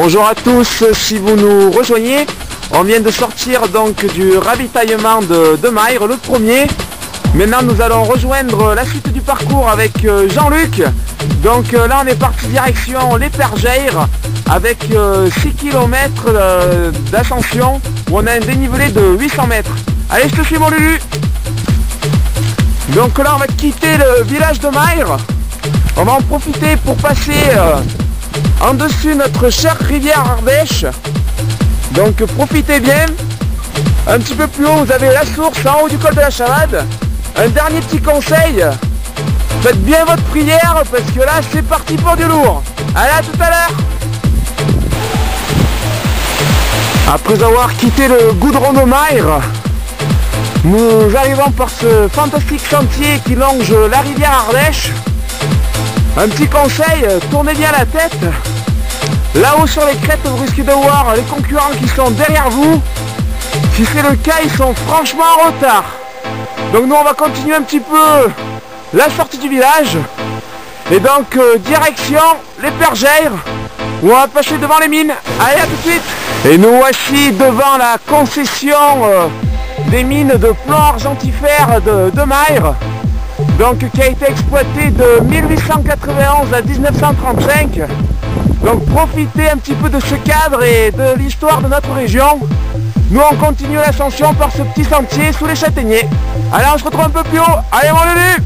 Bonjour à tous, si vous nous rejoignez, on vient de sortir donc du ravitaillement de Mayres, le premier. Maintenant nous allons rejoindre la suite du parcours avec Jean-Luc. Donc là on est parti direction les Pergères avec 6 km d'ascension où on a un dénivelé de 800 mètres. Allez, je te suis mon Lulu. Donc là on va quitter le village de Mayres. On va en profiter pour passer en dessus notre chère rivière Ardèche. Donc profitez bien. Un petit peu plus haut vous avez la source en haut du col de la Chavade. Un dernier petit conseil, faites bien votre prière parce que là c'est parti pour du lourd. Allez, à tout à l'heure. Après avoir quitté le goudron de Mayres, nous arrivons par ce fantastique sentier qui longe la rivière Ardèche. Un petit conseil, tournez bien la tête. Là-haut sur les crêtes, vous risquez de voir les concurrents qui sont derrière vous. Si c'est le cas, ils sont franchement en retard. Donc nous on va continuer un petit peu la sortie du village. Et donc direction les Pergères, où on va passer devant les mines. Allez, à tout de suite. Et nous voici devant la concession des mines de plomb argentifère de Mayres. Donc qui a été exploité de 1891 à 1935. Donc profitez un petit peu de ce cadre et de l'histoire de notre région. Nous on continue l'ascension par ce petit sentier sous les châtaigniers. Allez, on se retrouve un peu plus haut. Allez mon Lulu.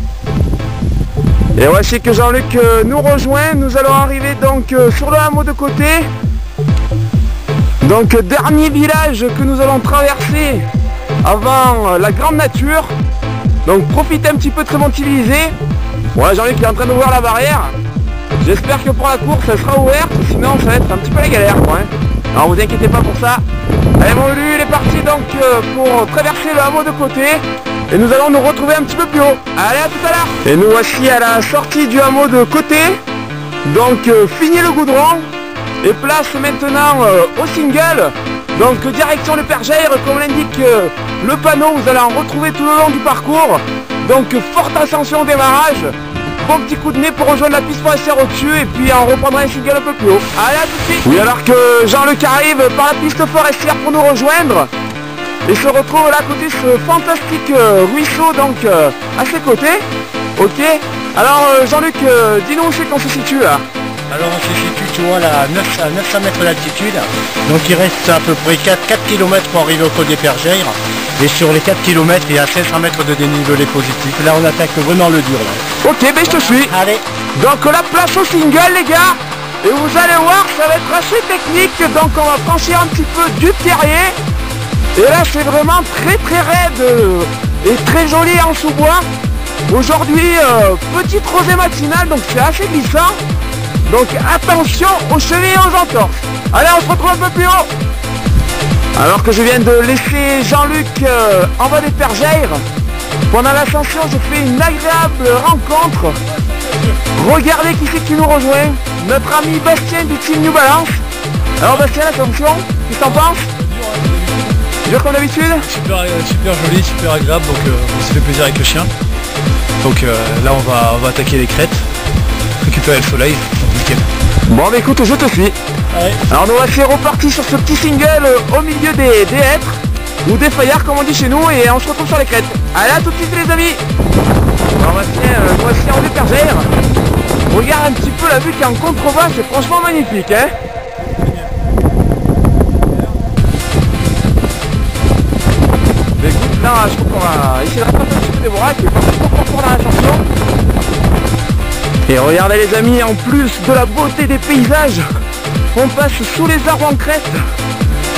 Et voici que Jean-Luc nous rejoint. Nous allons arriver donc sur le hameau de côté. Donc dernier village que nous allons traverser avant la grande nature. Donc profitez un petit peu de ce montiliser. Voilà, Jean-Luc est en train d'ouvrir la barrière. J'espère que pour la course elle sera ouverte, sinon ça va être un petit peu la galère quoi, hein. Alors vous inquiétez pas pour ça. Allez mon Lulu, il est parti donc pour traverser le hameau de côté. Et nous allons nous retrouver un petit peu plus haut. Allez, à tout à l'heure. Et nous voici à la sortie du hameau de côté. Donc fini le goudron. Et place maintenant au single. Donc direction les Pergères, comme l'indique le panneau, vous allez en retrouver tout le long du parcours. Donc forte ascension au démarrage. Bon petit coup de nez pour rejoindre la piste forestière au-dessus et puis on reprendra un single un peu plus haut. Allez, à tout de suite. Oui, alors que Jean-Luc arrive par la piste forestière pour nous rejoindre et se retrouve là à côté de ce fantastique ruisseau donc à ses côtés. Ok. Alors Jean-Luc, dis-nous où c'est qu'on se situe là. Alors on se situe, tu vois, là, à 900 mètres d'altitude. Donc il reste à peu près 4 km pour arriver au col des Pergères. Et sur les 4 km, il y a 500 mètres de dénivelé positif. Là on attaque vraiment le dur là. Ok, ben je te suis. Allez. Donc la place au single les gars. Et vous allez voir, ça va être assez technique. Donc on va franchir un petit peu du terrier. Et là c'est vraiment très raide et très joli en sous-bois. Aujourd'hui, petite rosée matinale, donc c'est assez glissant. Donc attention aux chevilles et aux entorses. Allez, on se retrouve un peu plus haut. Alors que je viens de laisser Jean-Luc en bas des Pergères, pendant l'ascension j'ai fait une agréable rencontre. Regardez qui c'est qui nous rejoint. Notre ami Bastien du team New Balance. Alors Bastien, l'ascension, qu'est-ce que t'en penses? Dur comme d'habitude? Super joli, super agréable, donc on s'est fait plaisir avec le chien. Donc là on va attaquer les crêtes, récupérer le soleil, donc nickel. Bon bah écoute, je te suis. Ouais. Alors nous voici repartis sur ce petit single au milieu des hêtres, ou des fayards comme on dit chez nous, et on se retrouve sur les crêtes. Allez, à tout de suite les amis. Alors voici en haut des Pergères. Regarde un petit peu la vue qui est en contrebas, c'est franchement magnifique hein. Mais écoute, là je crois qu'on va essayer de rattraper un petit peu des bras, qui est pas trop fort dans l'ascension. Et regardez les amis, en plus de la beauté des paysages, on passe sous les arbres en crête.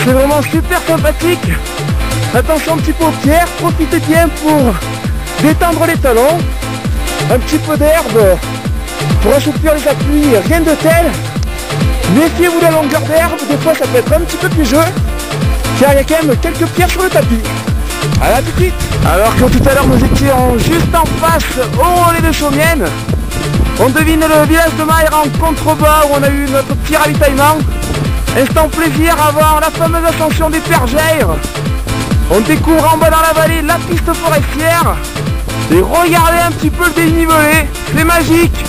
C'est vraiment super sympathique. Attention un petit peu aux pierres, profitez bien pour détendre les talons. Un petit peu d'herbe pour assouplir les appuis, rien de tel. Méfiez-vous de la longueur d'herbe, des fois ça peut être un petit peu piégeux, car il y a quand même quelques pierres sur le tapis. À la tout de suite. Alors que tout à l'heure nous étions juste en face au relais de Chaumienne. On devine le village de Mayres en contrebas où on a eu notre petit ravitaillement. Instant plaisir avant la fameuse ascension des Pergères. On découvre en bas dans la vallée la piste forestière. Et regardez un petit peu le dénivelé, c'est magique.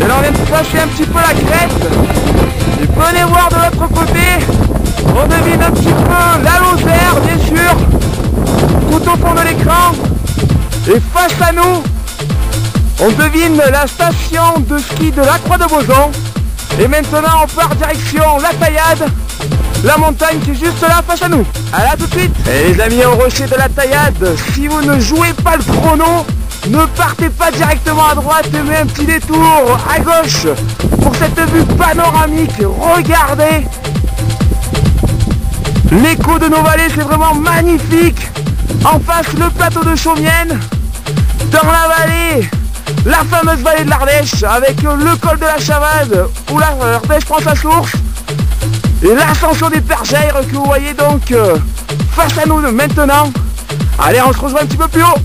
Et là on vient de passer un petit peu la crête. Et venez voir de l'autre côté, on devine un petit peu la Lozère, bien sûr, tout au fond de l'écran. Et face à nous, on devine la station de ski de la Croix de Boson. Et maintenant on part direction la Taillade, la montagne qui est juste là face à nous. Allez, à tout de suite. Et les amis, au rocher de la Taillade, si vous ne jouez pas le chrono, ne partez pas directement à droite, mais un petit détour à gauche pour cette vue panoramique. Regardez l'écho de nos vallées, c'est vraiment magnifique. En face, le plateau de Chaumienne. Dans la vallée, la fameuse vallée de l'Ardèche avec le col de la Chavade où l'Ardèche prend sa source. Et l'ascension des Pergères que vous voyez donc face à nous maintenant. Allez, on se rejoint un petit peu plus haut.